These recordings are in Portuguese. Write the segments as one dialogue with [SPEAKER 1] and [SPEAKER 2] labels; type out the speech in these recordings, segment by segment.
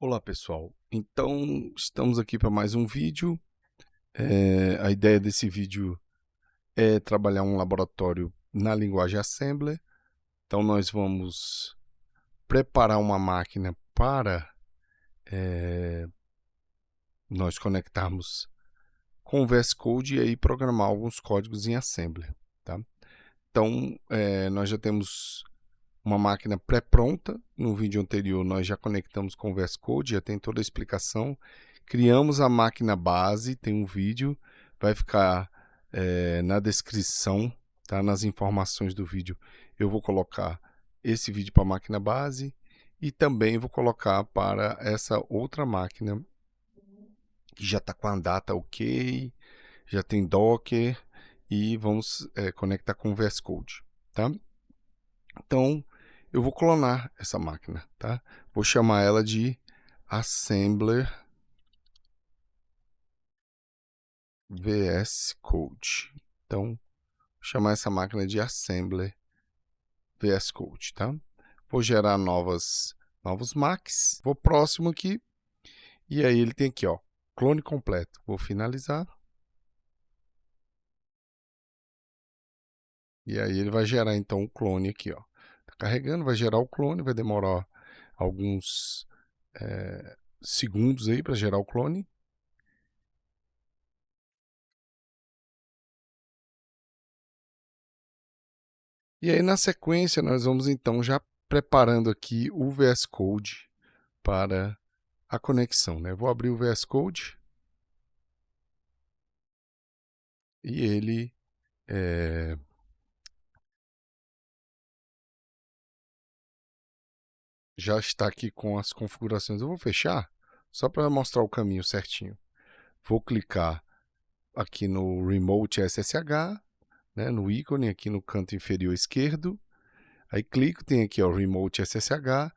[SPEAKER 1] Olá pessoal, então estamos aqui para mais um vídeo. A ideia desse vídeo é trabalhar um laboratório na linguagem Assembler. Então nós vamos preparar uma máquina para nós conectarmos com o VS Code e aí programar alguns códigos em Assembler, tá? Então nós já temos uma máquina pré-pronta. No vídeo anterior nós já conectamos com o VS Code, já tem toda a explicação. Criamos a máquina base, tem um vídeo, vai ficar na descrição, tá? Nas informações do vídeo eu vou colocar esse vídeo para a máquina base e também vou colocar para essa outra máquina que já está com a data ok, já tem Docker e vamos conectar com o VS Code, tá? Então, eu vou clonar essa máquina, tá? Vou chamar ela de Assembler VS Code. Então, vou chamar essa máquina de Assembler VS Code, tá? Vou gerar novos Macs. Vou próximo aqui. E aí ele tem aqui, ó, clone completo. Vou finalizar. E aí ele vai gerar então o clone aqui, ó. Tá carregando, vai gerar o clone, vai demorar alguns segundos aí para gerar o clone. E aí na sequência nós vamos então já preparando aqui o VS Code para a conexão, né? Vou abrir o VS Code e ele já está aqui com as configurações. Eu vou fechar só para mostrar o caminho certinho. Vou clicar aqui no Remote SSH, né, no ícone aqui no canto inferior esquerdo. Aí clico, tem aqui o Remote SSH,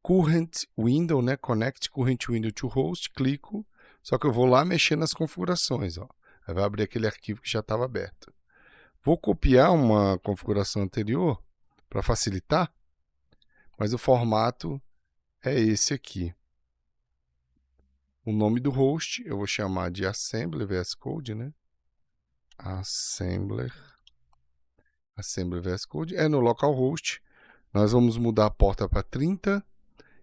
[SPEAKER 1] Current Window, né, Connect Current Window to Host, clico, só que eu vou lá mexer nas configurações, ó. Aí vai abrir aquele arquivo que já estava aberto. Vou copiar uma configuração anterior para facilitar, mas o formato é esse aqui. O nome do host eu vou chamar de Assembler VS Code, né? Assembler VS Code. É no localhost. Nós vamos mudar a porta para 30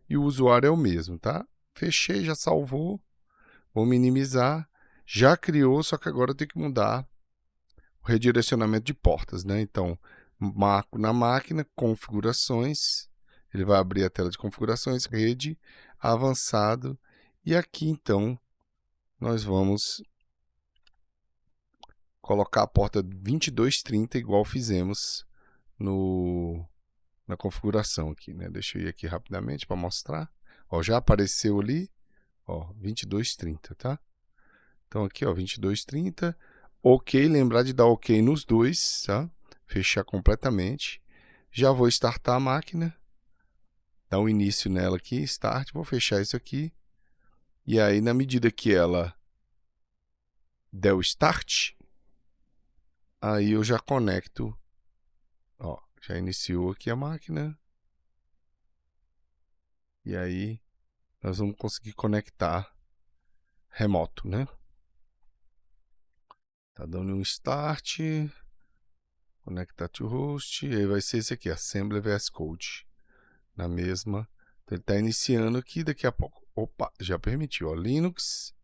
[SPEAKER 1] e o usuário é o mesmo, tá? Fechei, já salvou. Vou minimizar. Já criou, só que agora eu tenho que mudar o redirecionamento de portas, né? Então, marco na máquina, configurações. Ele vai abrir a tela de configurações, rede, avançado. E aqui, então, nós vamos colocar a porta 2230 igual fizemos na configuração aqui, né? Deixa eu ir aqui rapidamente para mostrar. Ó, já apareceu ali, ó, 2230, tá? Então aqui, ó, 2230. Ok, lembrar de dar ok nos dois, tá? Fechar completamente. Já vou startar a máquina. Dar um início nela aqui, start, vou fechar isso aqui. E aí, na medida que ela der o start, aí eu já conecto. Ó, já iniciou aqui a máquina. E aí, nós vamos conseguir conectar remoto, né? Tá dando um start. Conectar to host. E aí vai ser esse aqui, Assembler VS Code. Na mesma. Então ele está iniciando aqui, daqui a pouco. Opa, já permitiu. Ó, Linux.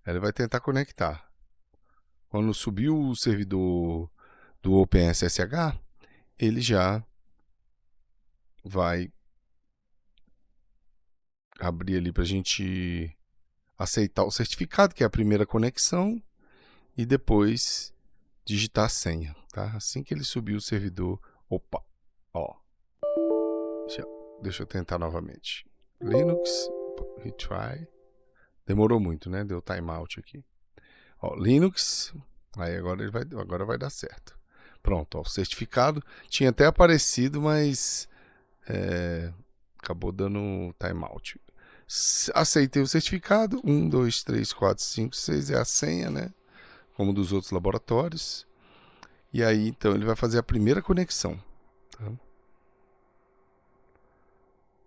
[SPEAKER 1] Ele vai tentar conectar. Quando subiu o servidor do OpenSSH, ele já vai abrir ali para a gente aceitar o certificado, que é a primeira conexão, e depois digitar a senha, tá? Assim que ele subir o servidor, opa, ó, deixa eu tentar novamente. Linux, retry, demorou muito, né? Deu timeout aqui. Ó, Linux, aí agora vai dar certo. Pronto, ó, o certificado tinha até aparecido, mas acabou dando timeout. Aceitei o certificado. 1, 2, 3, 4, 5, 6 é a senha, né? Como dos outros laboratórios. E aí, então, ele vai fazer a primeira conexão. Tá?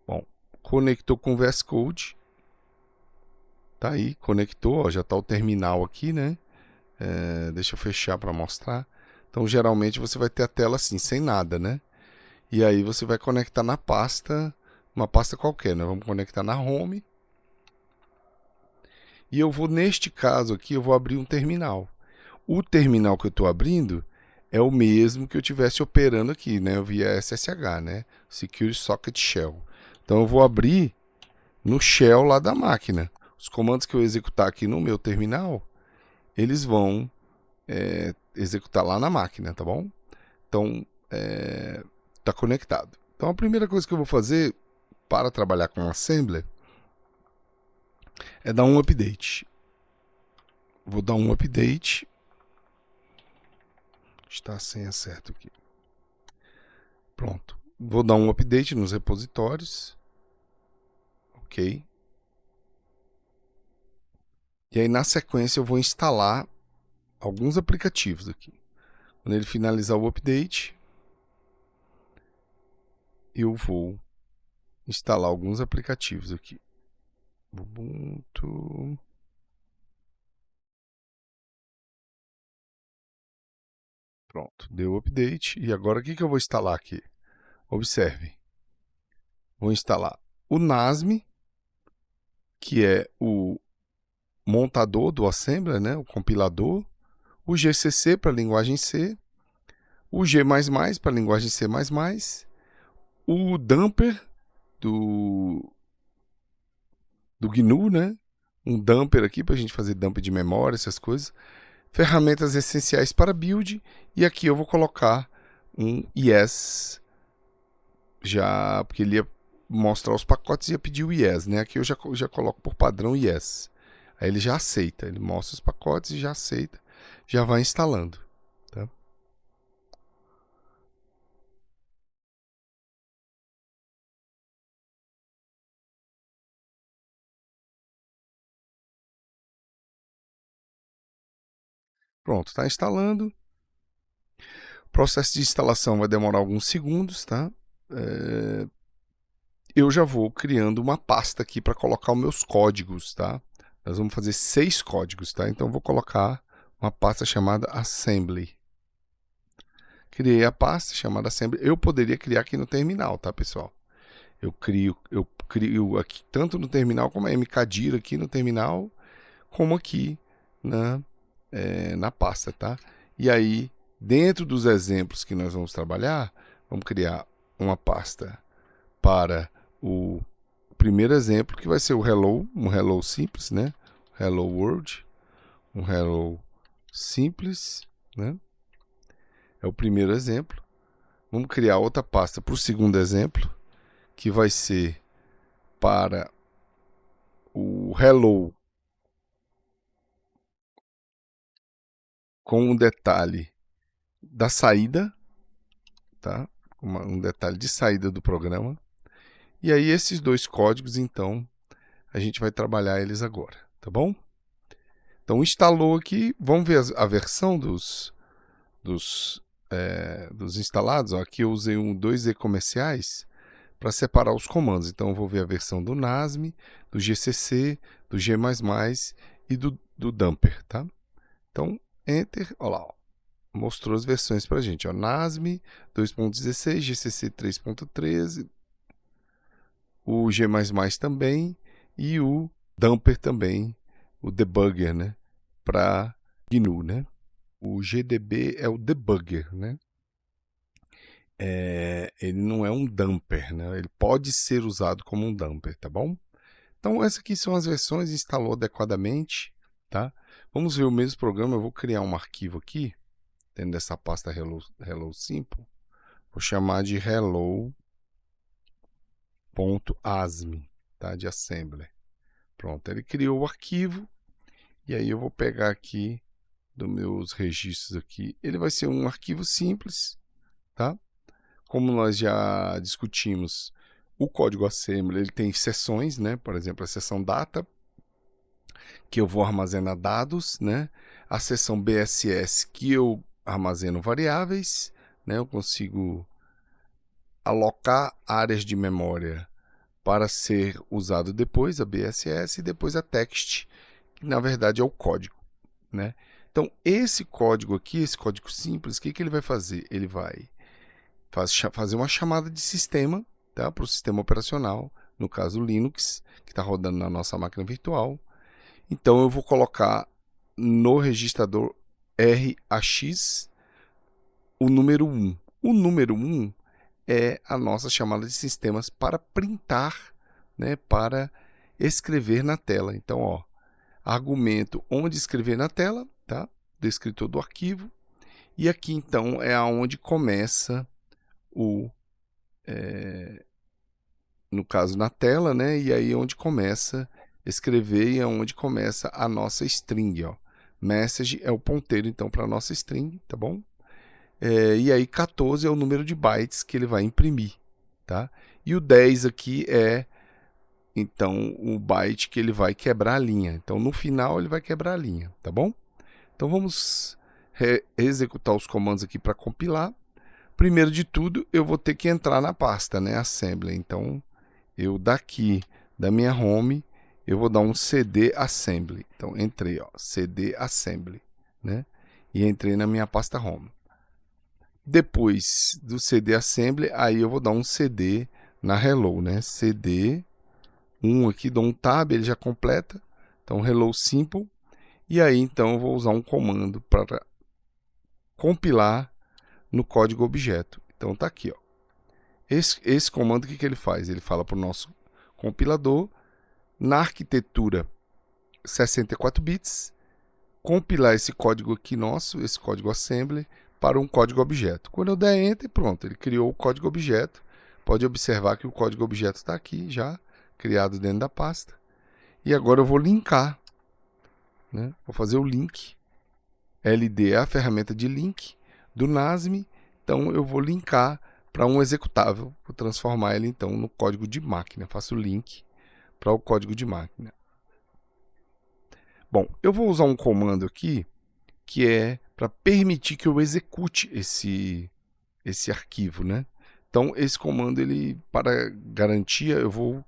[SPEAKER 1] Bom, conectou com o VS Code. Tá aí, conectou, ó, já está o terminal aqui, né? Deixa eu fechar para mostrar. Então, geralmente você vai ter a tela assim, sem nada, né? E aí você vai conectar na pasta, uma pasta qualquer, né? Vamos conectar na Home. E eu vou, neste caso aqui, eu vou abrir um terminal. O terminal que eu estou abrindo é o mesmo que eu estivesse operando aqui, né? Via SSH, né? Secure Socket Shell. Então eu vou abrir no shell lá da máquina. Os comandos que eu executar aqui no meu terminal, eles vão executar lá na máquina, tá bom? Então, está conectado. Então a primeira coisa que eu vou fazer para trabalhar com o Assembler é dar um update. Vou dar um update. Está a senha certa aqui. Pronto. Vou dar um update nos repositórios. Ok. E aí na sequência eu vou instalar alguns aplicativos aqui. Quando ele finalizar o update, eu vou instalar alguns aplicativos aqui. Ubuntu. Pronto, deu o update. E agora o que eu vou instalar aqui? Observe. Vou instalar o NASM, que é o montador do Assembler, né? O compilador. O GCC para a linguagem C. O G++ para a linguagem C++. O Dumper do GNU, né? Um dumper aqui para a gente fazer dump de memória, essas coisas. Ferramentas essenciais para build. E aqui eu vou colocar um yes, já, porque ele ia mostrar os pacotes e ia pedir o yes, né? Aqui eu já coloco por padrão yes. Aí ele já aceita, ele mostra os pacotes e já aceita, já vai instalando. Tá? Pronto, está instalando. O processo de instalação vai demorar alguns segundos, tá? Eu já vou criando uma pasta aqui para colocar os meus códigos, tá? Nós vamos fazer 6 códigos, tá? Então eu vou colocar uma pasta chamada Assembly. Criei a pasta chamada Assembly. Eu poderia criar aqui no terminal, tá, pessoal? Eu crio aqui tanto no terminal como a mkdir aqui no terminal, como aqui na pasta, tá? E aí, dentro dos exemplos que nós vamos trabalhar, vamos criar uma pasta para o primeiro exemplo, que vai ser o hello, um hello simples, né? Hello world, um hello simples, né? É o primeiro exemplo. Vamos criar outra pasta para o segundo exemplo, que vai ser para o hello com um detalhe da saída, tá? Um detalhe de saída do programa. E aí esses dois códigos, então, a gente vai trabalhar eles agora, tá bom? Então instalou aqui, vamos ver a versão dos instalados. Ó, aqui eu usei um 2E comerciais para separar os comandos. Então eu vou ver a versão do NASM, do GCC, do G++ e do Dumper, tá? Então, Enter, olha lá, ó, mostrou as versões para a gente. Ó, NASM 2.16, GCC 3.13, o G++ também e o Dumper também, o debugger, né? Para GNU, né? O GDB é o debugger, né? Ele não é um dumper, né? Ele pode ser usado como um dumper, tá bom? Então, essas aqui são as versões, instalou adequadamente, tá? Vamos ver o mesmo programa, eu vou criar um arquivo aqui, dentro dessa pasta Hello Simple, vou chamar de hello.asm, tá? De assembler. Pronto, ele criou o arquivo, e aí eu vou pegar aqui dos meus registros aqui, ele vai ser um arquivo simples, tá? Como nós já discutimos, o código assembly ele tem seções, né? Por exemplo, a seção data, que eu vou armazenar dados, né? A seção BSS, que eu armazeno variáveis, né? Eu consigo alocar áreas de memória para ser usado depois, a BSS, e depois a text, na verdade é o código, né? Então, esse código aqui, esse código simples, o que ele vai fazer? Ele vai fazer uma chamada de sistema, tá? Para o sistema operacional, no caso Linux, que está rodando na nossa máquina virtual. Então, eu vou colocar no registrador RAX o número 1. O número 1 é a nossa chamada de sistemas para printar, né? Para escrever na tela. Então, ó, argumento onde escrever na tela, tá? Descritor do arquivo. E aqui, então, é aonde começa no caso, na tela, né? E aí onde começa escrever e é onde começa a nossa string, ó. Message é o ponteiro, então, para a nossa string, tá bom? E aí 14 é o número de bytes que ele vai imprimir, tá? E o 10 aqui é, então, o byte que ele vai quebrar a linha. Então, no final, ele vai quebrar a linha, tá bom? Então, vamos executar os comandos aqui para compilar. Primeiro de tudo, eu vou ter que entrar na pasta, né? Assembly. Então, eu daqui da minha home, eu vou dar um cd assembly. Então, entrei, ó, cd assembly, né? E entrei na minha pasta home. Depois do cd assembly, aí eu vou dar um cd na hello, né? cd 1 aqui, dou um tab, ele já completa. Então, hello simple. E aí, então, eu vou usar um comando para compilar no código objeto. Então, tá aqui, ó. Esse comando, o que ele faz? Ele fala para o nosso compilador, na arquitetura 64 bits, compilar esse código aqui nosso, esse código assembly, para um código objeto. Quando eu der Enter, pronto, ele criou o código objeto. Pode observar que o código objeto está aqui já, criado dentro da pasta. E agora eu vou linkar, né? Vou fazer o link. LD é a ferramenta de link do NASM. Então eu vou linkar para um executável. Vou transformar ele então no código de máquina. Faço o link para o código de máquina. Bom, eu vou usar um comando aqui que é para permitir que eu execute esse arquivo, né? Então, esse comando, ele, para garantia, eu vou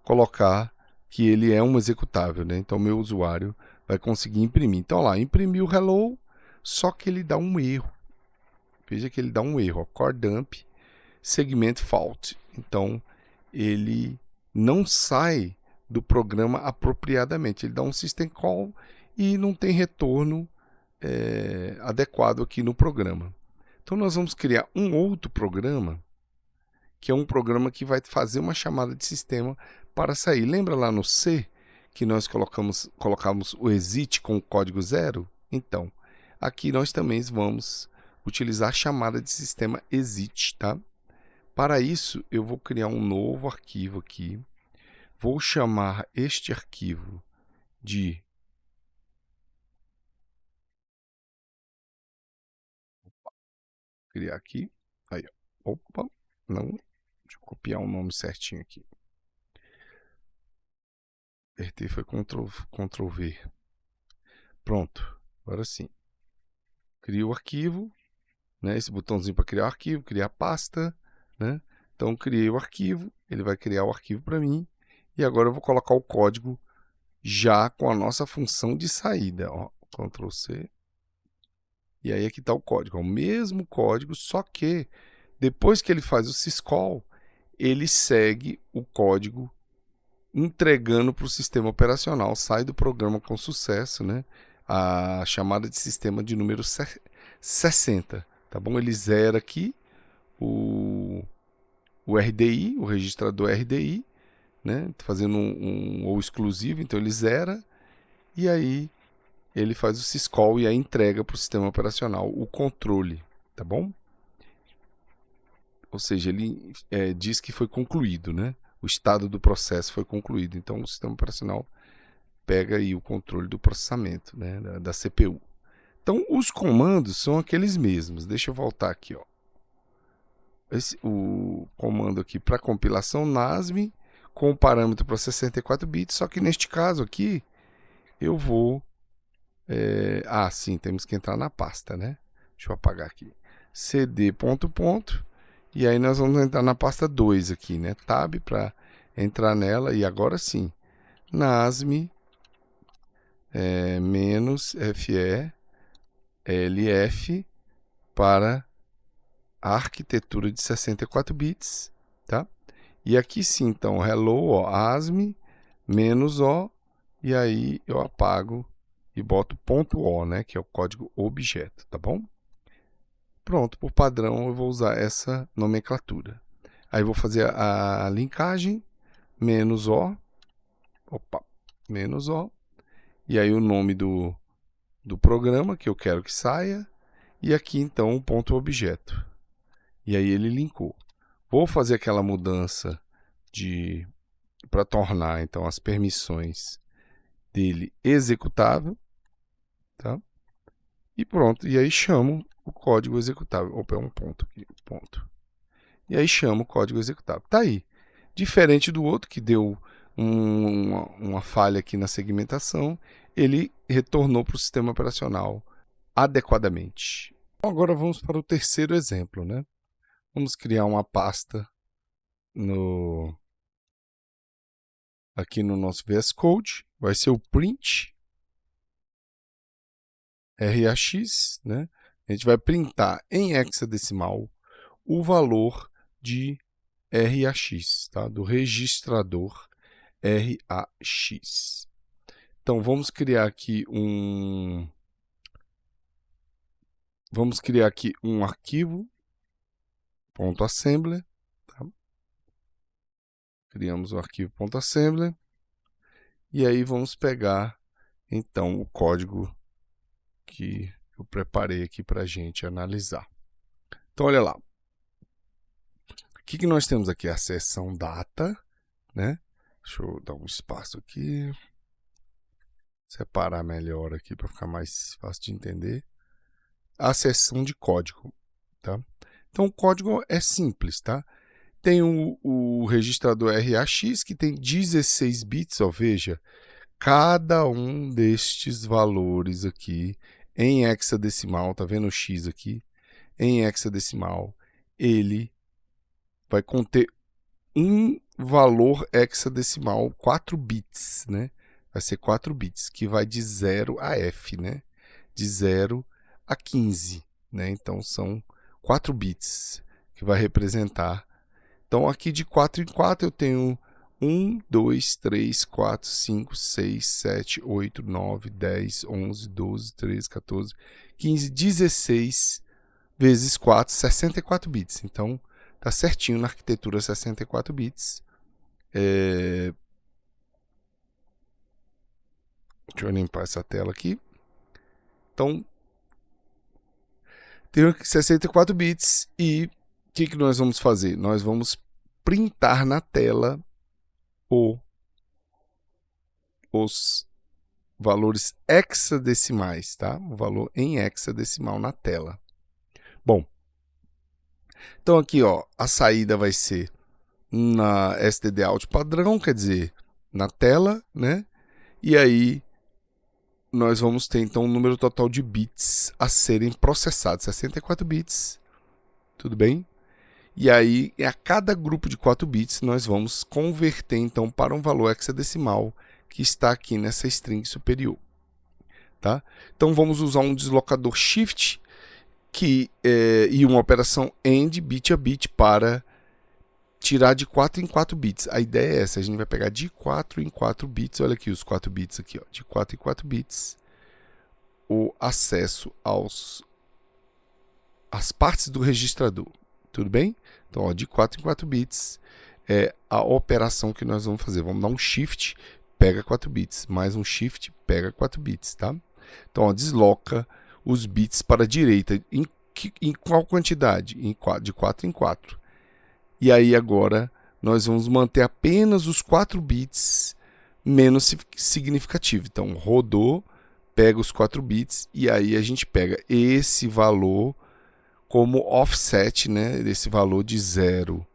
[SPEAKER 1] colocar que ele é um executável, né? Então, meu usuário vai conseguir imprimir. Então, lá, imprimiu o hello, só que ele dá um erro. Veja que ele dá um erro, ó, core dump, segment fault. Então, ele não sai do programa apropriadamente. Ele dá um system call e não tem retorno adequado aqui no programa. Então, nós vamos criar um outro programa, que é um programa que vai fazer uma chamada de sistema para sair. Lembra lá no C que nós colocamos o exit com o código 0? Então, aqui nós também vamos utilizar a chamada de sistema exit, tá? Para isso, eu vou criar um novo arquivo aqui. Vou chamar este arquivo de criar aqui. Aí, ó. Opa, não. Deixa eu copiar o nome certinho aqui. RT foi Ctrl V. Pronto, agora sim. Crio o arquivo, né? Esse botãozinho para criar o arquivo, criar pasta, né? Então, criei o arquivo, ele vai criar o arquivo para mim. E agora eu vou colocar o código já com a nossa função de saída. Ó, Ctrl C. E aí aqui está o código, é o mesmo código, só que depois que ele faz o syscall, ele segue o código entregando para o sistema operacional, sai do programa com sucesso, né? A chamada de sistema de número 60, tá bom? Ele zera aqui o RDI, o registrador RDI, né? Fazendo um ou exclusivo, então ele zera e aí ele faz o syscall e a entrega para o sistema operacional, o controle, tá bom? Ou seja, ele diz que foi concluído, né? O estado do processo foi concluído. Então, o sistema operacional pega aí o controle do processamento, né? da CPU. Então, os comandos são aqueles mesmos. Deixa eu voltar aqui, ó. O comando aqui para compilação NASM com o parâmetro para 64 bits, só que neste caso aqui, eu vou... sim, temos que entrar na pasta, né? Deixa eu apagar aqui. cd ... E aí nós vamos entrar na pasta 2 aqui, né? Tab para entrar nela. E agora sim, NASM menos FE LF para a arquitetura de 64 bits, tá? E aqui sim, então, hello, ó, ASME, menos O, e aí eu apago e boto ponto .o, né, que é o código objeto, tá bom? Pronto, por padrão eu vou usar essa nomenclatura. Aí eu vou fazer a linkagem, menos O, opa, menos O, e aí o nome do programa que eu quero que saia, e aqui então o ponto objeto. E aí ele linkou. Vou fazer aquela mudança para tornar então as permissões dele executável, tá? E pronto, e aí chamo o código executável. Opa, é um ponto aqui, ponto. E aí chamo o código executável. Tá aí. Diferente do outro que deu uma falha aqui na segmentação, ele retornou para o sistema operacional adequadamente. Então, agora vamos para o terceiro exemplo, né? Vamos criar uma pasta aqui no nosso VS Code. Vai ser o print RAX, né? A gente vai printar em hexadecimal o valor de RAX, tá? Do registrador RAX. Então vamos criar aqui um arquivo .assembler, tá? Criamos o arquivo .assembler e aí vamos pegar então o código que eu preparei aqui para a gente analisar. Então olha lá. O que nós temos aqui? A seção data, né? Deixa eu dar um espaço aqui. Separar melhor aqui para ficar mais fácil de entender. A seção de código, tá? Então o código é simples, tá? Tem o registrador RAX que tem 16 bits, ó, veja, cada um destes valores aqui em hexadecimal, tá vendo o X aqui? Em hexadecimal, ele vai conter um valor hexadecimal, 4 bits, né? Vai ser 4 bits, que vai de 0 a F, né? De 0 a 15, né? Então, são 4 bits que vai representar. Então, aqui de 4 em 4 eu tenho 1, 2, 3, 4, 5, 6, 7, 8, 9, 10, 11, 12, 13, 14, 15, 16 vezes 4, 64 bits. Então, tá certinho na arquitetura 64 bits. Deixa eu limpar essa tela aqui. Então, tenho 64 bits e o que nós vamos fazer? Nós vamos printar na tela os valores hexadecimais, tá? O valor em hexadecimal na tela. Bom, então aqui, ó, a saída vai ser na stdout padrão, quer dizer, na tela, né? E aí nós vamos ter então um número total de bits a serem processados, 64 bits, tudo bem? E aí, a cada grupo de 4 bits, nós vamos converter então para um valor hexadecimal que está aqui nessa string superior, tá? Então vamos usar um deslocador shift e uma operação AND bit a bit para tirar de 4 em 4 bits. A ideia é essa, a gente vai pegar de 4 em 4 bits, olha aqui os 4 bits aqui, ó, de 4 em 4 bits, o acesso às partes do registrador, tudo bem? Então, ó, de 4 em 4 bits é a operação que nós vamos fazer. Vamos dar um shift, pega 4 bits, mais um shift, pega 4 bits, tá? Então, ó, desloca os bits para a direita. Em qual quantidade? De 4 em 4. E aí agora nós vamos manter apenas os 4 bits menos significativos. Então, rodou, pega os 4 bits e aí a gente pega esse valor como offset, né, desse valor de 0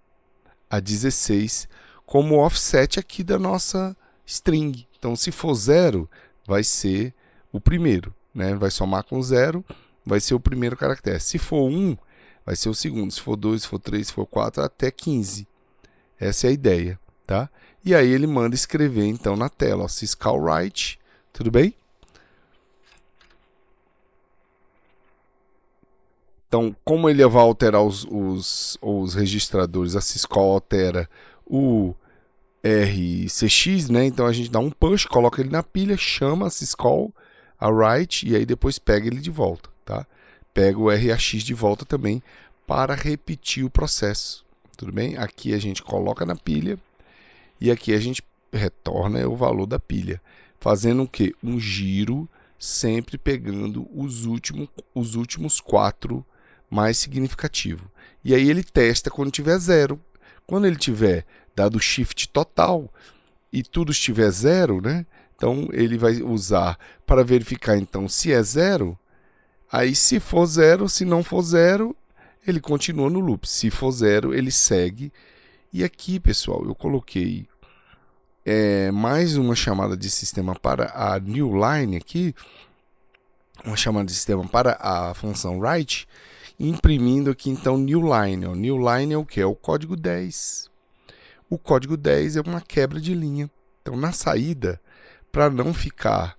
[SPEAKER 1] a 16, como offset aqui da nossa string. Então, se for 0, vai ser o primeiro, né? Vai somar com 0, vai ser o primeiro caractere. Se for 1, vai ser o segundo. Se for 2, se for 3, se for 4, até 15. Essa é a ideia, tá? E aí ele manda escrever, então, na tela, ó, syscall write, tudo bem? Então, como ele vai alterar os registradores, a syscall altera o RCX, né? Então a gente dá um push, coloca ele na pilha, chama a syscall, a write, e aí depois pega ele de volta, tá? Pega o RAX de volta também para repetir o processo, tudo bem? Aqui a gente coloca na pilha e aqui a gente retorna o valor da pilha, fazendo o quê? Um giro, sempre pegando os últimos 4 mais significativos. E aí ele testa quando tiver 0. Quando ele tiver dado shift total e tudo estiver 0, né? Então ele vai usar para verificar então se é 0. Aí se for 0, se não for 0, ele continua no loop. Se for 0, ele segue. E aqui, pessoal, eu coloquei mais uma chamada de sistema para a new line aqui, uma chamada de sistema para a função write, imprimindo aqui então new line. Ó. New line é o que? É o código 10. O código 10 é uma quebra de linha. Então, na saída, para não ficar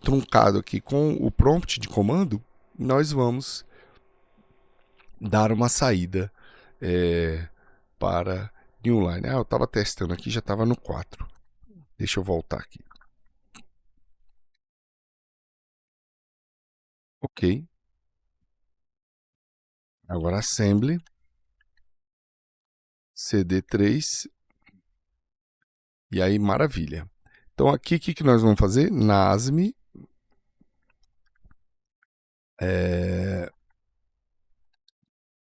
[SPEAKER 1] truncado aqui com o prompt de comando, nós vamos dar uma saída para new line. Eu estava testando aqui, já estava no 4. Deixa eu voltar aqui. Ok. Agora assembly, CD3, e aí maravilha. Então aqui o que nós vamos fazer? NASM,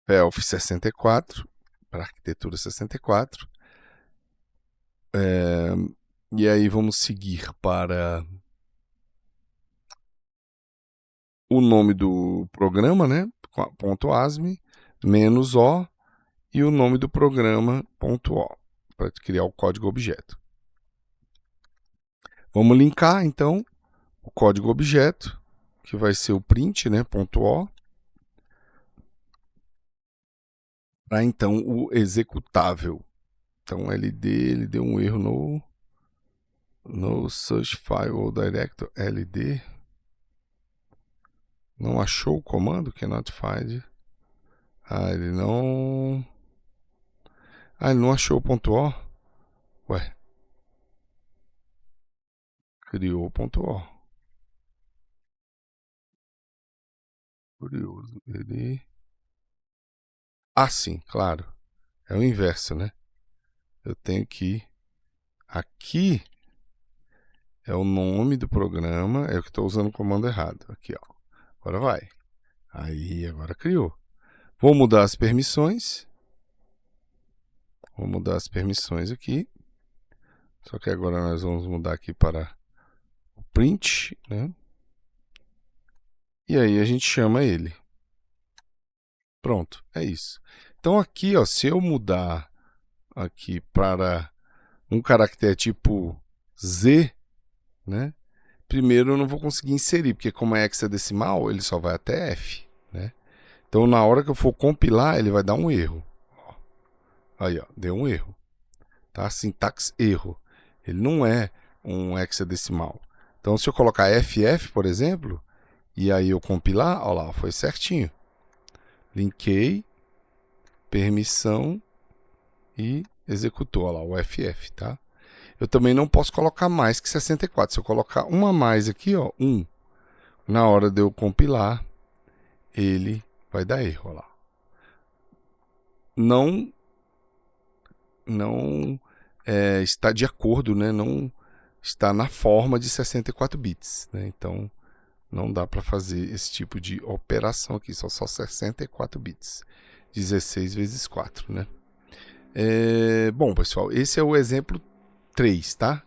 [SPEAKER 1] PELF 64, para arquitetura 64. E aí vamos seguir para o nome do programa, né? .asm, menos O, e o nome do programa .o, para criar o código objeto. Vamos linkar, então, o código objeto, que vai ser o print, né? .o, para, então, o executável. Então, LD, ele deu um erro no search file ou director LD. Não achou o comando? Cannot find. Ele não... ele não achou o .o? Ué. Criou o .o. Curioso. Ele... sim, claro. É o inverso, né? Eu tenho que... Aqui é o nome do programa. É o que estou usando o comando errado. Aqui, ó. Agora vai. Aí, agora criou. Vou mudar as permissões. Vou mudar as permissões aqui. Só que agora nós vamos mudar aqui para o print, né? E aí a gente chama ele. Pronto, é isso. Então aqui, ó, se eu mudar aqui para um caractere tipo Z, né? Primeiro eu não vou conseguir inserir, porque como é hexadecimal, ele só vai até F, né? Então na hora que eu for compilar, ele vai dar um erro. Aí, ó, deu um erro. Tá? Sintaxe erro. Ele não é um hexadecimal. Então se eu colocar FF, por exemplo, e aí eu compilar, ó lá, foi certinho. Linkei, permissão e executou, ó lá, o FF, tá? Eu também não posso colocar mais que 64. Se eu colocar uma a mais aqui, ó, 1, na hora de eu compilar, ele vai dar erro, ó lá. Não está de acordo, né? Não está na forma de 64 bits, né? Então, não dá para fazer esse tipo de operação aqui, só 64 bits. 16 vezes 4, né? Bom, pessoal, esse é o exemplo 3, tá?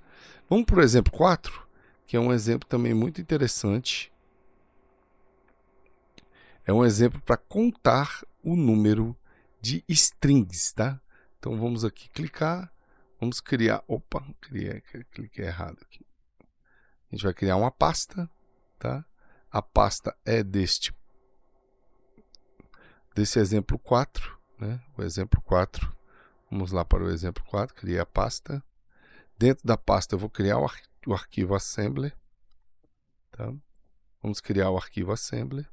[SPEAKER 1] Vamos para o exemplo 4, que é um exemplo também muito interessante. É um exemplo para contar o número de strings, tá? Então vamos aqui clicar, vamos criar... Opa, cliquei errado aqui. A gente vai criar uma pasta, tá? A pasta é desse exemplo 4, né? O exemplo 4. Vamos lá para o exemplo 4, criar a pasta. Dentro da pasta eu vou criar o arquivo assembly. Tá? Vamos criar o arquivo assembly.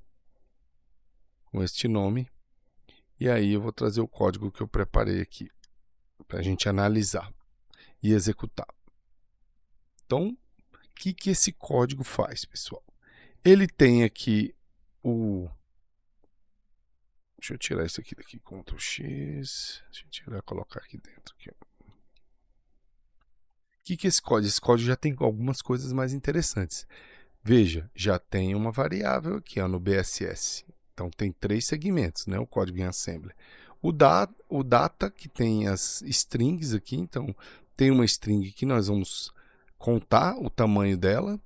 [SPEAKER 1] com este nome. E aí eu vou trazer o código que eu preparei aqui para a gente analisar e executar. Então, o que esse código faz, pessoal? Ele tem aqui o... Deixa eu tirar isso aqui daqui, Ctrl X. Deixa eu tirar e colocar aqui dentro. Aqui. O que esse código? Esse código já tem algumas coisas mais interessantes. Veja, já tem uma variável aqui ó, no BSS. Então tem 3 segmentos, né, o código em assembly. O data, que tem as strings aqui, então tem uma string que nós vamos contar o tamanho dela.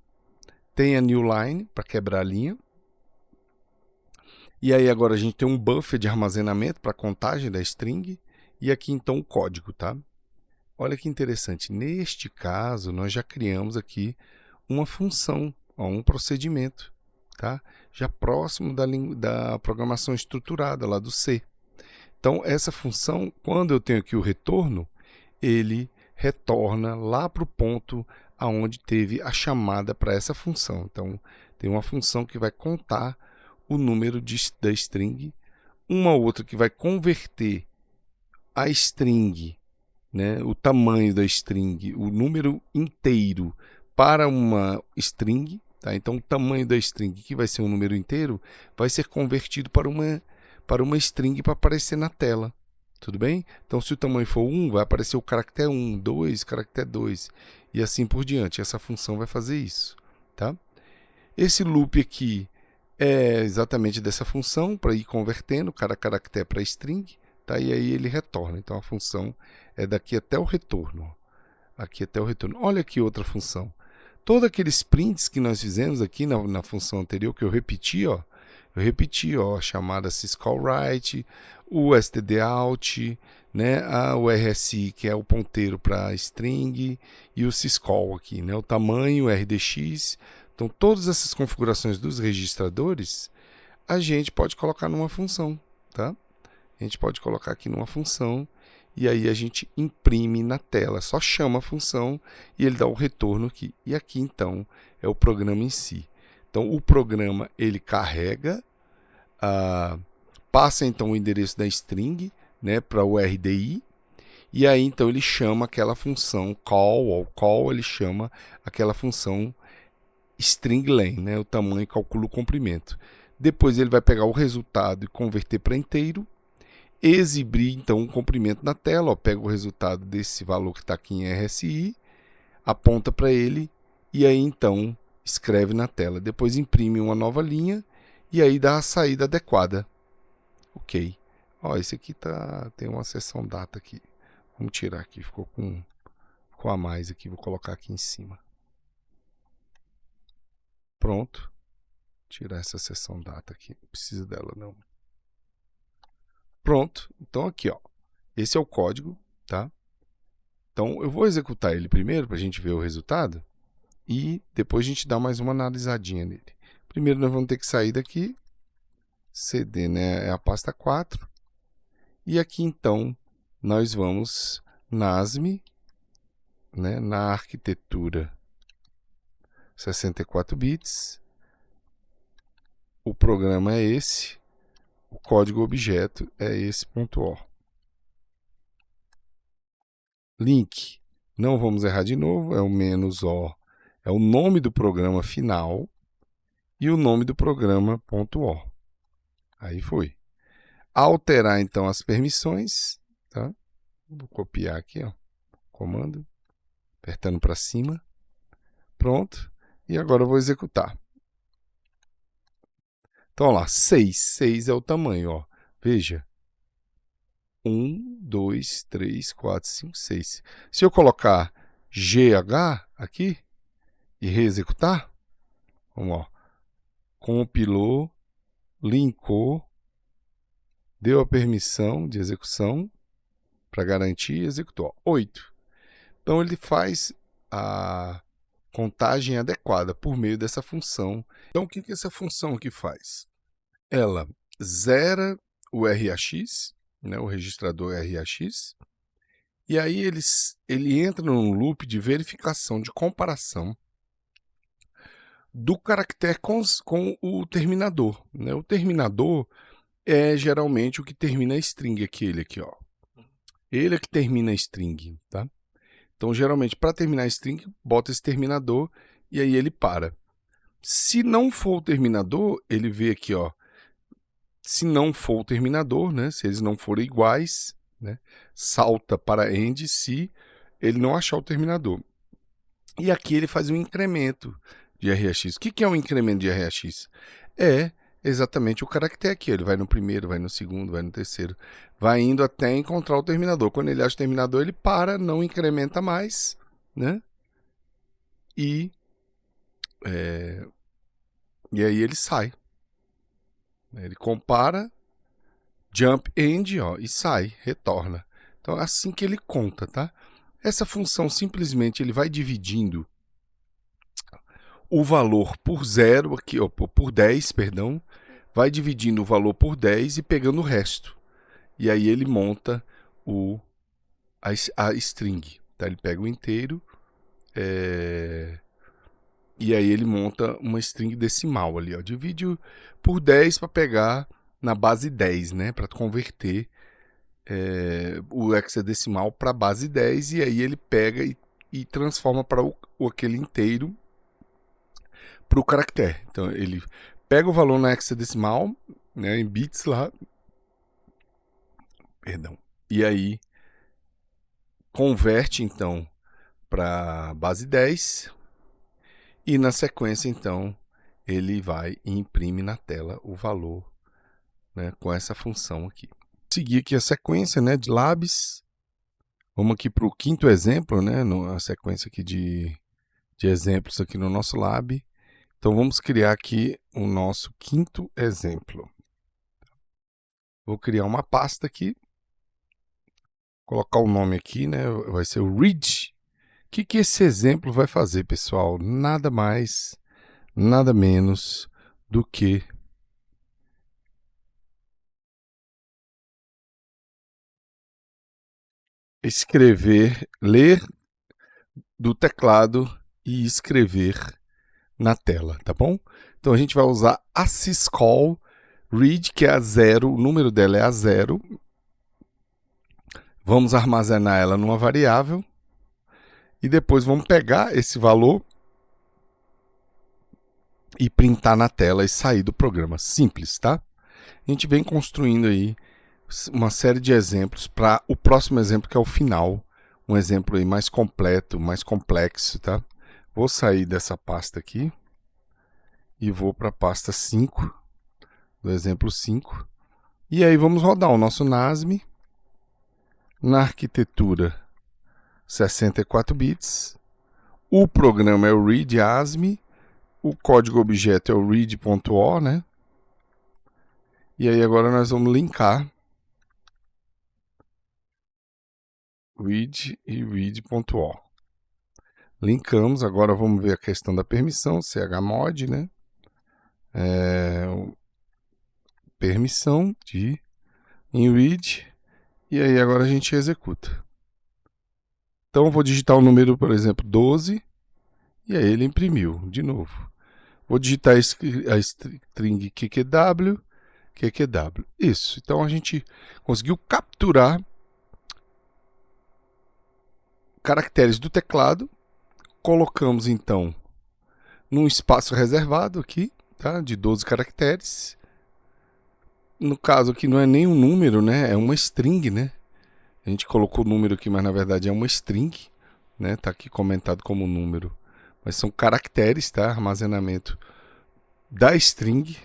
[SPEAKER 1] Tem a new line, para quebrar a linha. E aí agora a gente tem um buffer de armazenamento para contagem da string. E aqui então o código, tá? Olha que interessante, neste caso nós já criamos aqui uma função, ó, um procedimento, tá? Já próximo da programação estruturada lá do C. Então essa função, quando eu tenho aqui o retorno, ele retorna lá para o ponto aonde teve a chamada para essa função. Então tem uma função que vai contar o número da string, uma outra que vai converter a string, né, o tamanho da string, o número inteiro para uma string, tá? Então o tamanho da string, que vai ser um número inteiro, vai ser convertido para uma string para aparecer na tela. Tudo bem? Então se o tamanho for 1, vai aparecer o caractere 1, 2, caractere 2 e assim por diante. Essa função vai fazer isso, tá? Esse loop aqui é exatamente dessa função para ir convertendo cada caractere para string, tá? E aí ele retorna. Então a função é daqui até o retorno. Aqui até o retorno. Olha aqui outra função. Todos aqueles prints que nós fizemos aqui na função anterior, que eu repeti, ó, a chamada syscallWrite, o stdout, né, o RSI, que é o ponteiro para string, e o syscall aqui, né, o tamanho, o RDX. Então, todas essas configurações dos registradores, a gente pode colocar numa função, tá? A gente pode colocar aqui numa função, e aí a gente imprime na tela, só chama a função e ele dá o retorno aqui. E aqui, então, é o programa em si. Então, o programa, ele carrega, passa, então, o endereço da string, né, para o RDI, e aí, então, ele chama aquela função call, ele chama aquela função string len, né, o tamanho, calcula o comprimento. Depois ele vai pegar o resultado e converter para inteiro, exibir então um comprimento na tela, ó, pega o resultado desse valor que está aqui em RSI, aponta para ele e aí então escreve na tela. Depois imprime uma nova linha e aí dá a saída adequada. Ok. Ó, esse aqui tem uma seção data aqui. Vamos tirar aqui, ficou a mais aqui, vou colocar aqui em cima. Pronto. Tirar essa seção data aqui, não precisa dela não. Pronto, então aqui ó, esse é o código, tá? Então eu vou executar ele primeiro para a gente ver o resultado e depois a gente dá mais uma analisadinha nele. Primeiro nós vamos ter que sair daqui, cd, né, é a pasta 4, e aqui então nós vamos na ASME, né, na arquitetura 64 bits, o programa é esse, o código objeto é esse .o. Link, não vamos errar de novo, é o -o, é o nome do programa final e o nome do programa .o. Aí foi. Alterar então as permissões, tá? Vou copiar aqui, ó, comando, apertando para cima, pronto, e agora eu vou executar. Então, olha lá, 6 é o tamanho, ó, veja. 1, 2, 3, 4, 5, 6. Se eu colocar GH aqui e reexecutar, vamos lá, compilou, linkou, deu a permissão de execução para garantir e executou. 8. Então ele faz a contagem adequada por meio dessa função. Então o que essa função aqui faz? Ela zera o RAX, né, o registrador RAX, e aí ele entra num loop de verificação, de comparação do caractere com o terminador, né? O terminador é geralmente o que termina a string, aquele aqui, ó. Ele é que termina a string, tá? Então, geralmente, para terminar a string, bota esse terminador e aí ele para. Se não for o terminador, ele vê aqui, ó. Se não for o terminador, né? Se eles não forem iguais, né? Salta para end se ele não achar o terminador. E aqui ele faz um incremento de RAX. O que é um incremento de RAX? É exatamente o caractere aqui. Ele vai no primeiro, vai no segundo, vai no terceiro. Vai indo até encontrar o terminador. Quando ele acha o terminador, ele para, não incrementa mais, né? E aí ele sai. Ele compara, jump end, ó, e sai, retorna. Então é assim que ele conta, tá? Essa função simplesmente ele vai dividindo o valor por 0, aqui, ó, por 10, perdão, vai dividindo o valor por 10 e pegando o resto. E aí ele monta a string. Tá? Ele pega o inteiro e aí ele monta uma string decimal ali. Ó. Divide por 10 para pegar na base 10, né? Para converter o hexadecimal para a base 10 e aí ele pega e transforma para aquele inteiro para o caractere. Então ele pega o valor na hexadecimal, né, em bits lá, perdão, e aí converte então para base 10 e na sequência então ele vai e imprime na tela o valor, né, com essa função aqui. Seguir aqui a sequência, né, de labs. Vamos aqui para o quinto exemplo, né, a sequência aqui de exemplos aqui no nosso lab. Então vamos criar aqui o nosso quinto exemplo. Vou criar uma pasta aqui, colocar o nome aqui, né? Vai ser o read. O que esse exemplo vai fazer, pessoal? Nada mais, nada menos do que escrever, ler do teclado e escrever na tela, tá bom? Então a gente vai usar a syscall read, que é a 0, o número dela é a 0. Vamos armazenar ela numa variável e depois vamos pegar esse valor e printar na tela e sair do programa. Simples, tá? A gente vem construindo aí uma série de exemplos para o próximo exemplo, que é o final. Um exemplo aí mais completo, mais complexo, tá? Vou sair dessa pasta aqui e vou para a pasta 5, do exemplo 5. E aí vamos rodar o nosso NASM na arquitetura 64 bits. O programa é o read_asm, o código objeto é o read.o, né? E aí agora nós vamos linkar read e read.o. Linkamos, agora vamos ver a questão da permissão, chmod, né? Permissão de em read, e aí agora a gente executa. Então eu vou digitar o número, por exemplo, 12, e aí ele imprimiu de novo. Vou digitar a string QQW, isso. Então a gente conseguiu capturar caracteres do teclado, colocamos então num espaço reservado aqui, tá? De 12 caracteres. No caso aqui não é nem um número, né? É uma string, né? A gente colocou o número aqui, mas na verdade é uma string, né? Tá aqui comentado como número. Mas são caracteres, tá? Armazenamento da string,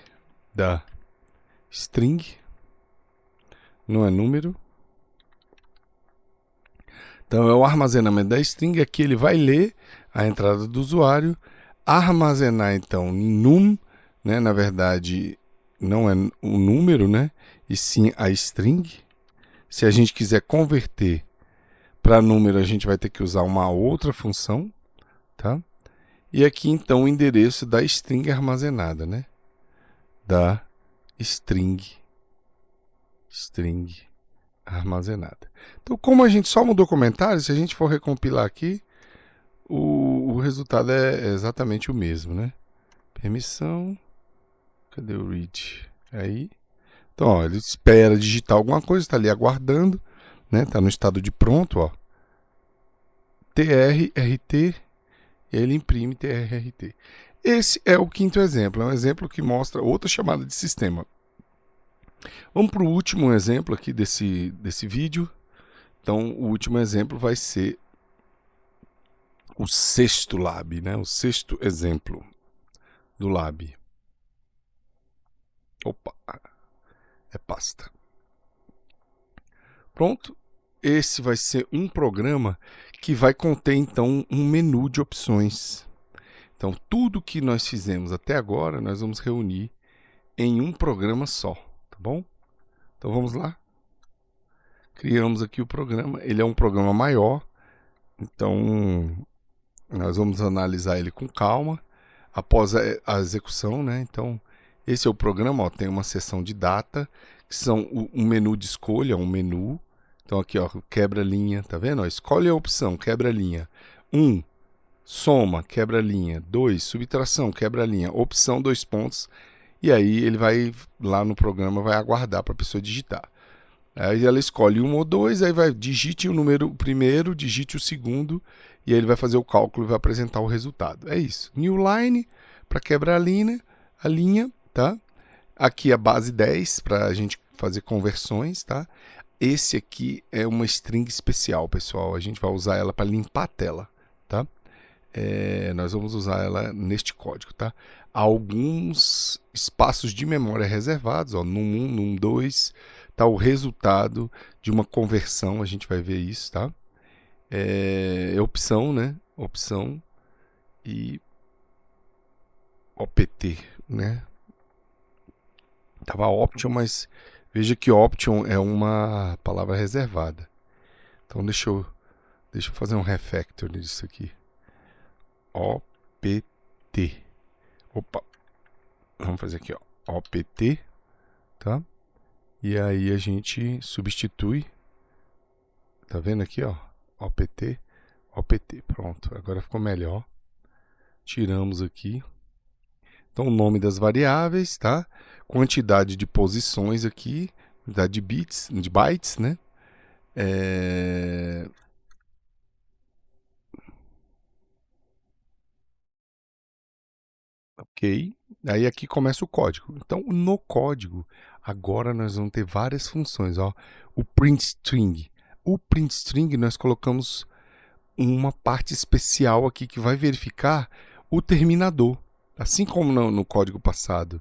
[SPEAKER 1] não é número. Então é o armazenamento da string, aqui ele vai ler a entrada do usuário, armazenar então em num, né? Na verdade não é o número, né? E sim a string. Se a gente quiser converter para número, a gente vai ter que usar uma outra função, tá? E aqui então o endereço da string armazenada, né? Da string armazenada. Então, como a gente só mudou comentário, se a gente for recompilar aqui, o resultado é exatamente o mesmo, né? Permissão, cadê o read? Aí. Então, ó, ele espera digitar alguma coisa, está ali aguardando, né? Está no estado de pronto, ó. TRRT, e ele imprime TRRT. Esse é o quinto exemplo, é um exemplo que mostra outra chamada de sistema. Vamos para o último exemplo aqui desse vídeo. Então, o último exemplo vai ser o sexto lab, né? O sexto exemplo do lab. Opa, é pasta. Pronto. Esse vai ser um programa que vai conter, então, um menu de opções. Então, tudo que nós fizemos até agora, nós vamos reunir em um programa só, tá bom? Então, vamos lá. Criamos aqui o programa. Ele é um programa maior, então nós vamos analisar ele com calma após a execução, né? Então, esse é o programa, ó, tem uma seção de data, que são um menu de escolha, um menu. Então aqui, ó, quebra-linha, tá vendo? Ó, escolhe a opção, quebra-linha. 1, soma, quebra-linha. 2, subtração, quebra-linha. Opção, 2 pontos. E aí ele vai, lá no programa, vai aguardar para a pessoa digitar. Aí ela escolhe 1 ou 2, aí vai, digite o número primeiro, digite o segundo, e aí ele vai fazer o cálculo e vai apresentar o resultado. É isso. New line, para quebrar a linha, tá? Aqui a base 10, para a gente fazer conversões, tá? Esse aqui é uma string especial, pessoal. A gente vai usar ela para limpar a tela, tá? Nós vamos usar ela neste código, tá? Há alguns espaços de memória reservados, ó, num 1, num 2, tá o resultado de uma conversão, a gente vai ver isso, tá? Opção, né? Opção e OPT, né? Tava option, mas veja que option é uma palavra reservada. Então deixa eu fazer um refactor disso aqui. OPT. Opa. Vamos fazer aqui, ó. OPT, tá? E aí a gente substitui. Tá vendo aqui, ó? OPT, OPT. Pronto, agora ficou melhor. Tiramos aqui. Então, o nome das variáveis, tá? Quantidade de posições aqui, quantidade de bytes, né? Ok. Aí aqui começa o código. Então, no código, agora nós vamos ter várias funções, ó. O print string. O print string nós colocamos uma parte especial aqui que vai verificar o terminador. Assim como no código passado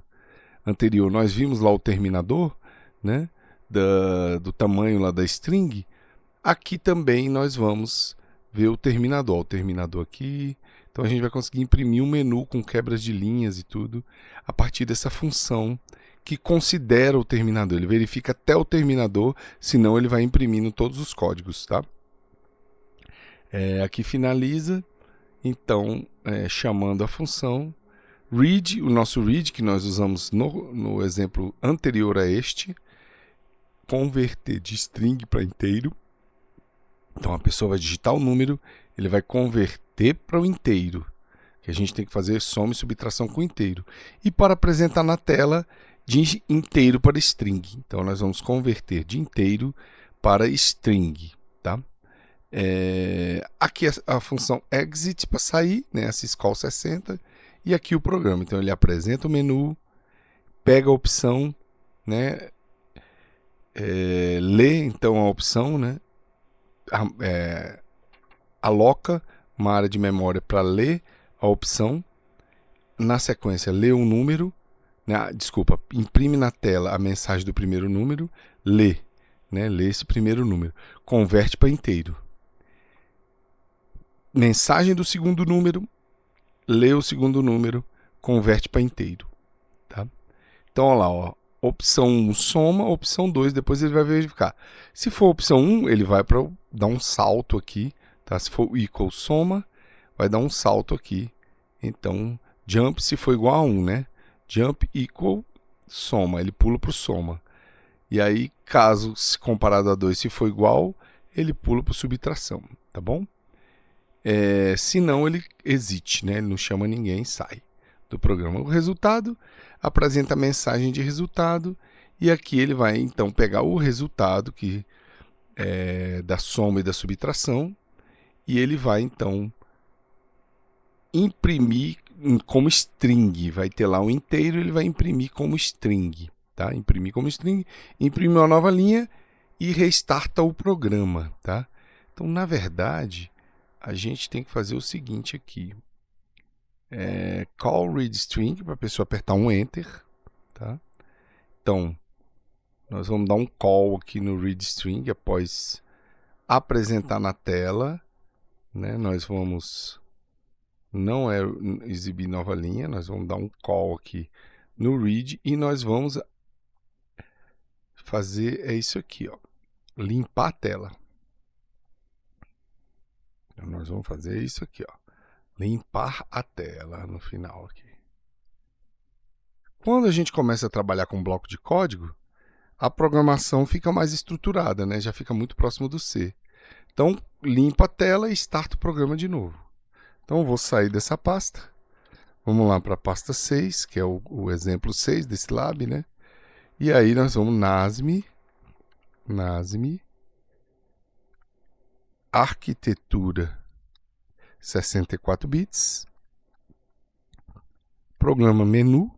[SPEAKER 1] anterior, nós vimos lá o terminador, né, do tamanho lá da string. Aqui também nós vamos ver o terminador. O terminador aqui. Então a gente vai conseguir imprimir um menu com quebras de linhas e tudo a partir dessa função que considera o terminador. Ele verifica até o terminador, senão ele vai imprimindo todos os códigos, tá? Aqui finaliza, então chamando a função read, o nosso read que nós usamos no exemplo anterior a este, converter de string para inteiro. Então a pessoa vai digitar o número, ele vai converter para o inteiro, que a gente tem que fazer soma e subtração com inteiro. E para apresentar na tela, de inteiro para string. Então nós vamos converter de inteiro para string, tá? Aqui a função exit para sair, né, a syscall 60, e aqui o programa. Então ele apresenta o menu, pega a opção, né, lê então a opção, né, aloca uma área de memória para ler a opção, na sequência lê um número, né, desculpa, imprime na tela a mensagem do primeiro número, lê, né, lê esse primeiro número, converte para inteiro. Mensagem do segundo número, lê o segundo número, converte para inteiro, tá? Então, olha lá, ó, opção 1 soma, opção 2, depois ele vai verificar. Se for opção 1, ele vai para dar um salto aqui, tá? Se for equal soma, vai dar um salto aqui. Então, jump se for igual a 1, né? Jump equal soma, ele pula para o soma. E aí, caso se comparado a 2 se for igual, ele pula para subtração, tá bom? Se não, ele exit, né? Ele não chama ninguém, sai do programa. O resultado apresenta a mensagem de resultado E aqui ele vai então pegar o resultado da soma e da subtração, e ele vai então imprimir como string. Vai ter lá um inteiro, ele vai imprimir como string. Tá? Imprimir como string, imprime uma nova linha e restarta o programa. Tá? Então, na verdade, a gente tem que fazer o seguinte aqui. Call read string, para a pessoa apertar um enter. Tá? Então, nós vamos dar um call aqui no read string após apresentar na tela. Né? Nós vamos... Não é exibir nova linha, nós vamos dar um call aqui no read e nós vamos fazer isso aqui, ó, limpar a tela. Então, nós vamos fazer isso aqui, ó, limpar a tela no final aqui. Quando a gente começa a trabalhar com bloco de código, a programação fica mais estruturada, né? Já fica muito próximo do C. Então, limpa a tela e starta o programa de novo. Então, eu vou sair dessa pasta. Vamos lá para a pasta 6, que é o exemplo 6 desse lab, né? E aí nós vamos NASM, arquitetura 64 bits, programa menu,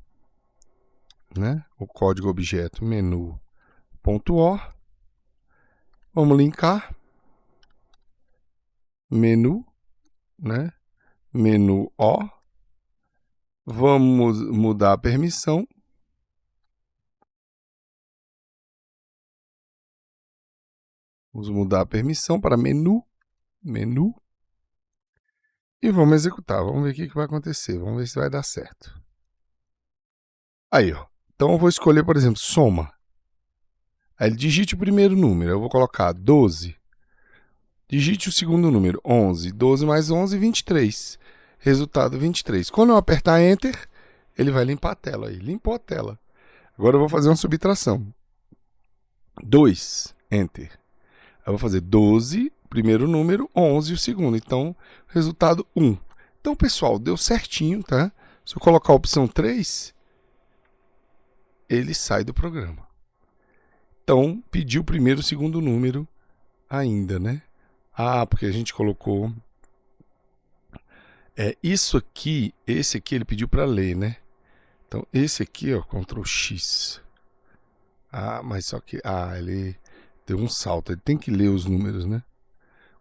[SPEAKER 1] né? O código objeto menu.or, vamos linkar, menu, né? Menu O, vamos mudar a permissão, para menu, e vamos executar. Vamos ver o que vai acontecer, vamos ver se vai dar certo. Aí, ó. Então eu vou escolher, por exemplo, soma. Aí ele digite o primeiro número, eu vou colocar 12. Digite o segundo número, 11. 12 mais 11, 23. Resultado 23. Quando eu apertar Enter, ele vai limpar a tela aí. Limpou a tela. Agora eu vou fazer uma subtração. 2, Enter. Eu vou fazer 12, primeiro número, 11 o segundo. Então, resultado 1. Então, pessoal, deu certinho, tá? Se eu colocar a opção 3, ele sai do programa. Então, pediu o primeiro e o segundo número ainda, né? Ah, porque a gente colocou... isso aqui, esse aqui ele pediu para ler, né? Então, esse aqui, ó, Ctrl X. Ah, mas só que... Ah, ele deu um salto. Ele tem que ler os números, né?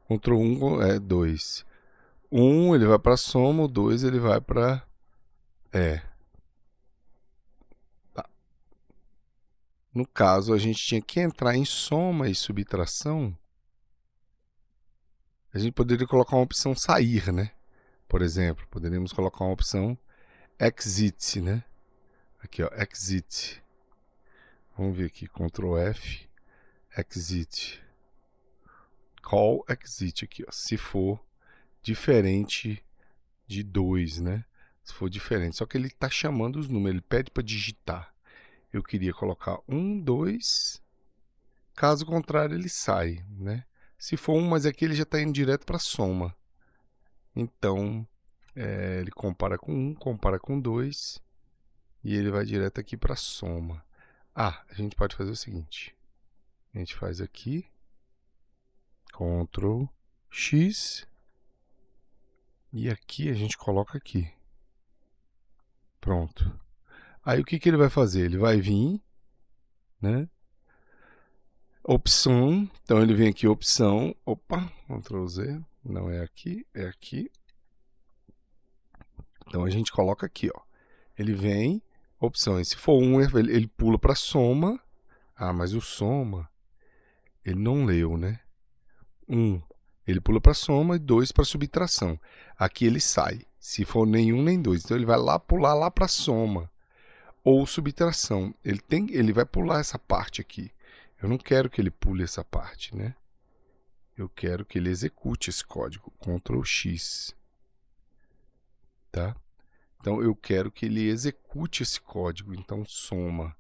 [SPEAKER 1] Ctrl 1 2. 1 ele vai para soma, o 2 ele vai para... Tá. No caso, a gente tinha que entrar em soma e subtração. A gente poderia colocar uma opção sair, né? Por exemplo, poderíamos colocar uma opção exit, né? Aqui, ó, exit. Vamos ver aqui, Ctrl F, exit. Call exit aqui, ó, se for diferente de 2, né? Se for diferente, só que ele está chamando os números, ele pede para digitar. Eu queria colocar 1, 2, caso contrário ele sai, né? Se for 1, mas aqui ele já está indo direto para soma. Então, ele compara com 1, compara com 2, e ele vai direto aqui para soma. Ah, a gente pode fazer o seguinte. A gente faz aqui, Ctrl X, e aqui a gente coloca aqui. Pronto. Aí o que ele vai fazer? Ele vai vir, né? Opção, então ele vem aqui, opção, opa, Ctrl Z, não é aqui, é aqui. Então a gente coloca aqui, ó. Ele vem, opções, se for 1, ele pula para soma. Ah, mas o soma, ele não leu, né? 1, ele pula para soma e 2 para subtração. Aqui ele sai, se for nenhum nem 2. Então ele vai lá pular lá para soma ou subtração. Ele vai pular essa parte aqui. Eu não quero que ele pule essa parte, né? Eu quero que ele execute esse código, Ctrl X. Tá? Então eu quero que ele execute esse código, então soma.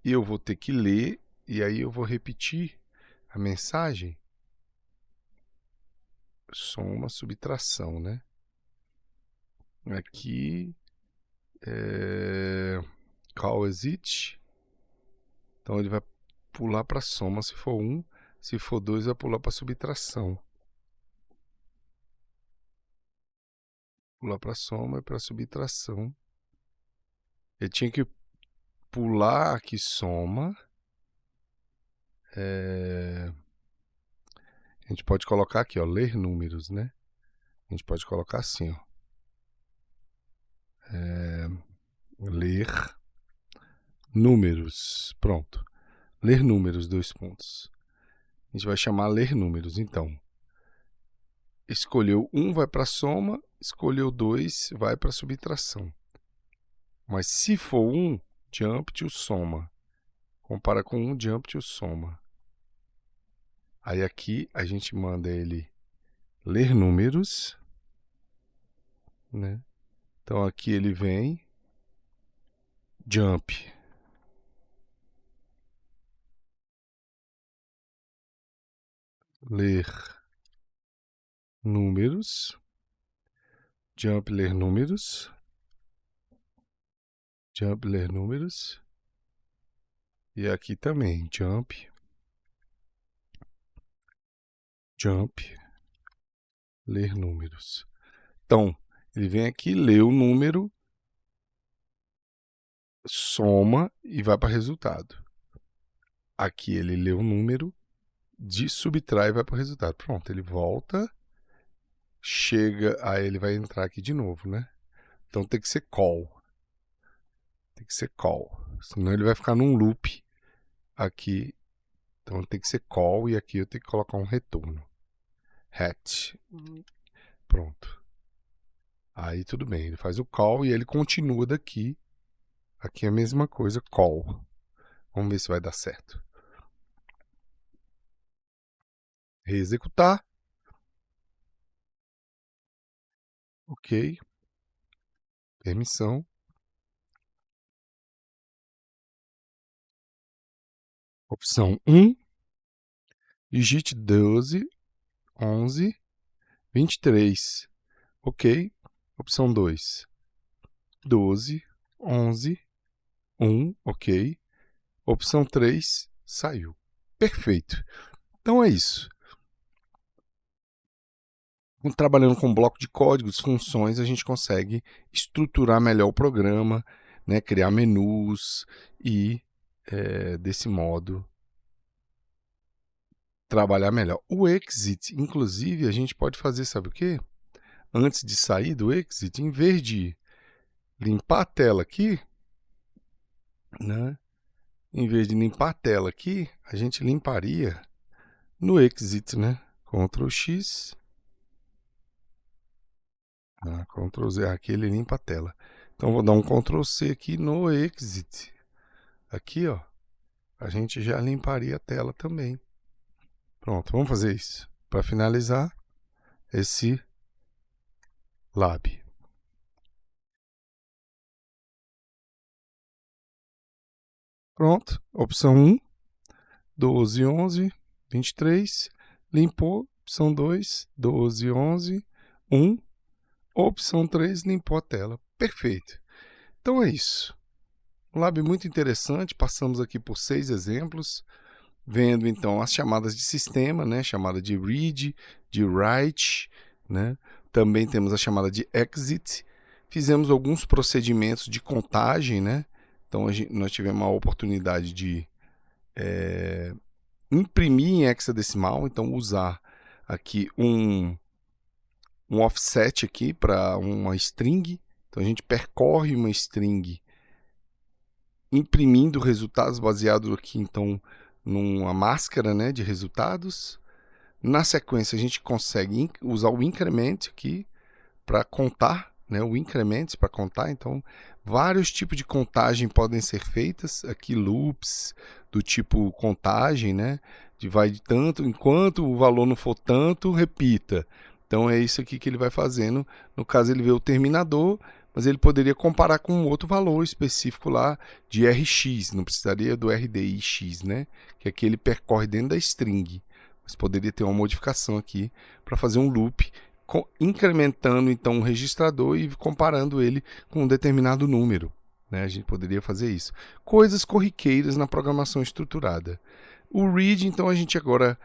[SPEAKER 1] E eu vou ter que ler, e aí eu vou repetir a mensagem. Soma, subtração, né? Aqui, call exit. Então ele vai pular para a soma se for 1, se for 2 vai pular para a subtração. Pular para a soma e para a subtração. Ele tinha que pular aqui soma. A gente pode colocar aqui, ó, ler números, né? A gente pode colocar assim, ó. Ler números. Pronto. Ler números, 2 pontos. A gente vai chamar ler números. Então, escolheu 1 vai para a soma, escolheu 2 vai para a subtração. Mas se for 1, jump to soma. Compara com 1, jump to soma. Aí aqui a gente manda ele ler números, né? Então aqui ele vem jump. Ler números. Jump ler números. Jump ler números. E aqui também jump. Jump ler números. Então, ele vem aqui, lê o número, soma e vai para resultado. Aqui ele lê o número, subtrai e vai para o resultado. Pronto, ele volta, chega, aí ele vai entrar aqui de novo, né? Então tem que ser call. Tem que ser call. Senão ele vai ficar num loop aqui. Então tem que ser call e aqui eu tenho que colocar um retorno. Hat. Pronto. Aí tudo bem, ele faz o call e ele continua daqui. Aqui é a mesma coisa, call. Vamos ver se vai dar certo. Reexecutar. Ok. Permissão. Opção 1. Digite 12, 11, 23. Ok. Opção 2. 12, 11, 1. Ok. Opção 3. Saiu. Perfeito. Então é isso. Trabalhando com bloco de códigos, funções, a gente consegue estruturar melhor o programa, né? Criar menus e, desse modo, trabalhar melhor. O exit, inclusive, a gente pode fazer, sabe o quê? Antes de sair do exit, em vez de limpar a tela aqui, né? Em vez de limpar a tela aqui, a gente limparia no exit, né? Ctrl X. Ctrl Z aqui, ele limpa a tela. Então, vou dar um Ctrl C aqui no exit. Aqui, ó, a gente já limparia a tela também. Pronto, vamos fazer isso. Para finalizar esse lab. Pronto, opção 1, 12, 11, 23. Limpou, opção 2, 12, 11, 1. Opção 3, limpou a tela. Perfeito. Então é isso. Um lab muito interessante, passamos aqui por 6 exemplos, vendo então as chamadas de sistema, né? Chamada de read, de write, né? Também temos a chamada de exit. Fizemos alguns procedimentos de contagem, né? Então nós tivemos a oportunidade de imprimir em hexadecimal, então usar aqui um offset aqui para uma string. Então a gente percorre uma string imprimindo resultados baseado aqui então numa máscara, né, de resultados. Na sequência a gente consegue usar o increment aqui para contar, né, o increment para contar. Então vários tipos de contagem podem ser feitas aqui, loops do tipo contagem, né, de vai de tanto, enquanto o valor não for tanto, repita. Então é isso aqui que ele vai fazendo. No caso ele vê o terminador, mas ele poderia comparar com outro valor específico lá de Rx, não precisaria do RDIX, né? Que aqui ele percorre dentro da string, mas poderia ter uma modificação aqui para fazer um loop, incrementando então o registrador e comparando ele com um determinado número, né? A gente poderia fazer isso. Coisas corriqueiras na programação estruturada. O read, então, a gente agora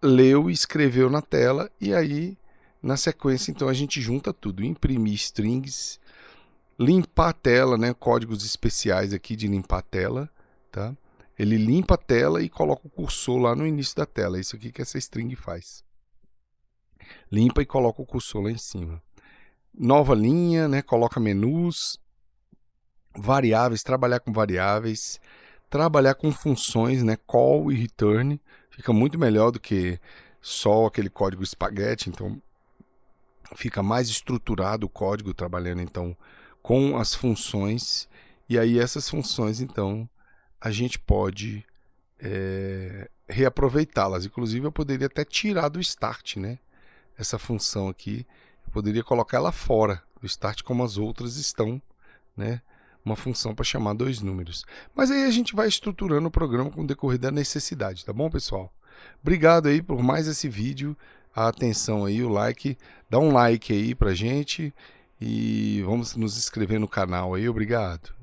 [SPEAKER 1] leu e escreveu na tela, e aí, na sequência, então, a gente junta tudo. Imprimir strings, limpar a tela, né? Códigos especiais aqui de limpar a tela, tá? Ele limpa a tela e coloca o cursor lá no início da tela. É isso aqui que essa string faz. Limpa e coloca o cursor lá em cima. Nova linha, né? Coloca menus, variáveis, trabalhar com variáveis, trabalhar com funções, né? Call e return. Fica muito melhor do que só aquele código espaguete, então fica mais estruturado o código trabalhando então com as funções. E aí essas funções, então, a gente pode reaproveitá-las. Inclusive eu poderia até tirar do start, né? Essa função aqui, eu poderia colocar ela fora do start como as outras estão, né? Uma função para chamar dois números. Mas aí a gente vai estruturando o programa com o decorrer da necessidade, tá bom, pessoal? Obrigado aí por mais esse vídeo, a atenção aí, o like, dá um like aí pra gente e vamos nos inscrever no canal aí, obrigado.